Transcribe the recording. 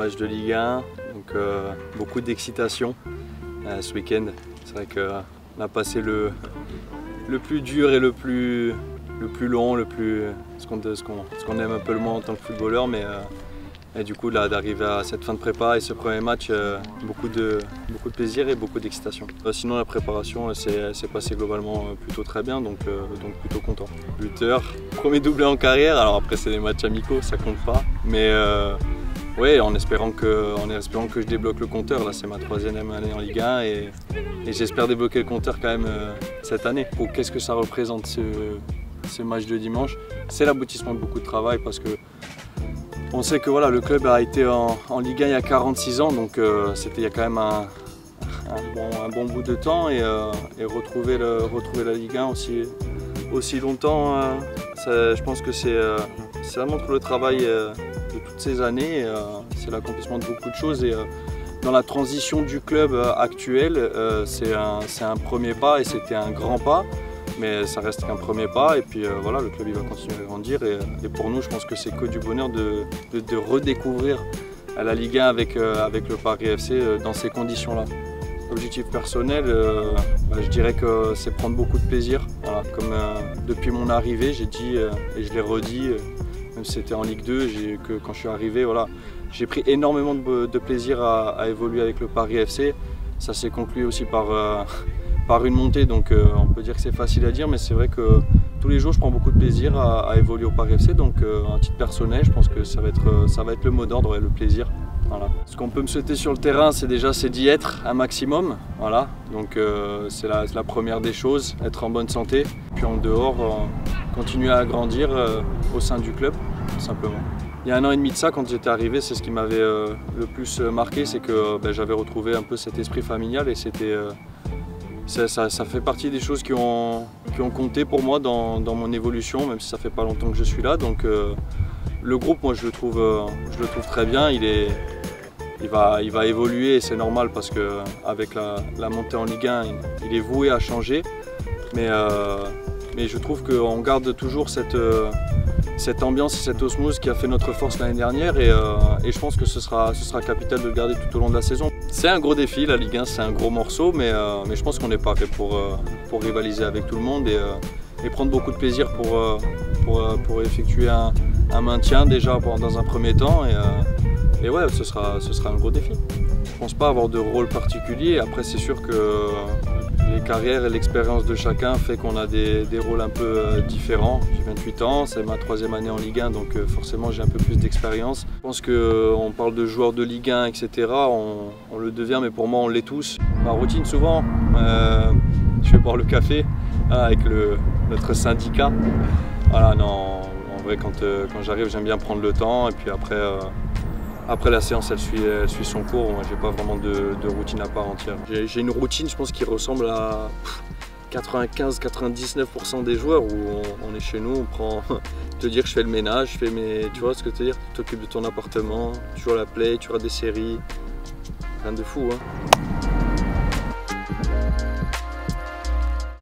match de Ligue 1, donc beaucoup d'excitation ce week-end. C'est vrai qu'on a passé le plus dur et le plus long, ce qu'on aime un peu le moins en tant que footballeur, mais et du coup là d'arriver à cette fin de prépa et ce premier match, beaucoup de plaisir et beaucoup d'excitation. Sinon la préparation s'est passée globalement plutôt très bien, donc plutôt content. Buteur, premier doublé en carrière, alors après c'est des matchs amicaux, ça compte pas, mais ouais, en espérant que je débloque le compteur. Là c'est ma 3e année en Ligue 1 et j'espère débloquer le compteur quand même cette année. Qu'est-ce que ça représente ce match de dimanche? C'est l'aboutissement de beaucoup de travail parce que on sait que voilà, le club a été en Ligue 1 il y a 46 ans, donc c'était il y a quand même un bon bout de temps et retrouver la Ligue 1 aussi longtemps, je pense que ça montre le travail de toutes ces années, c'est l'accomplissement de beaucoup de choses et dans la transition du club actuel, c'est un premier pas et c'était un grand pas. Mais ça reste qu'un premier pas et puis voilà, le club il va continuer à grandir et pour nous je pense que c'est que du bonheur de redécouvrir la Ligue 1 avec le Paris FC dans ces conditions-là. L'objectif personnel, je dirais que c'est prendre beaucoup de plaisir. Voilà, comme depuis mon arrivée, j'ai dit et je l'ai redit, même si c'était en Ligue 2, que quand je suis arrivé, voilà, j'ai pris énormément de plaisir à évoluer avec le Paris FC. Ça s'est conclu aussi par une montée, donc on peut dire que c'est facile à dire, mais c'est vrai que tous les jours je prends beaucoup de plaisir à évoluer au Paris FC, donc à titre personnel je pense que ça va être le mot d'ordre et le plaisir. Voilà. Ce qu'on peut me souhaiter sur le terrain, c'est d'y être un maximum, voilà. Donc c'est la première des choses, être en bonne santé, puis en dehors continuer à grandir au sein du club, tout simplement. Il y a 1 an et demi de ça, quand j'étais arrivé, c'est ce qui m'avait le plus marqué, c'est que j'avais retrouvé un peu cet esprit familial et c'était ça fait partie des choses qui ont compté pour moi dans mon évolution, même si ça fait pas longtemps que je suis là. Donc le groupe, moi je le trouve très bien. Il va évoluer et c'est normal parce qu'avec la montée en Ligue 1, il est voué à changer. Mais je trouve qu'on garde toujours cette ambiance et cette osmose qui a fait notre force l'année dernière et je pense que ce sera capital de le garder tout au long de la saison. C'est un gros défi, la Ligue 1 c'est un gros morceau, mais je pense qu'on est parfait pour rivaliser avec tout le monde et prendre beaucoup de plaisir pour effectuer un maintien déjà dans un premier temps et ouais, ce sera un gros défi. Je pense pas avoir de rôle particulier, après c'est sûr que les carrières et l'expérience de chacun fait qu'on a des rôles un peu différents. J'ai 28 ans, c'est ma 3e année en Ligue 1, donc forcément j'ai un peu plus d'expérience. Je pense qu'on parle de joueurs de Ligue 1, etc. On le devient, mais pour moi on l'est tous. Ma routine souvent, je vais boire le café avec notre syndicat. Voilà, non, en vrai quand j'arrive j'aime bien prendre le temps et puis après la séance, elle suit son cours. Moi, j'ai pas vraiment de routine à part entière. J'ai une routine, je pense, qui ressemble à 95-99% des joueurs où on est chez nous, on prend, te dire que je fais le ménage, tu vois ce que je veux dire, tu t'occupes de ton appartement, tu joues à la play, tu regardes des séries, rien de fou, hein.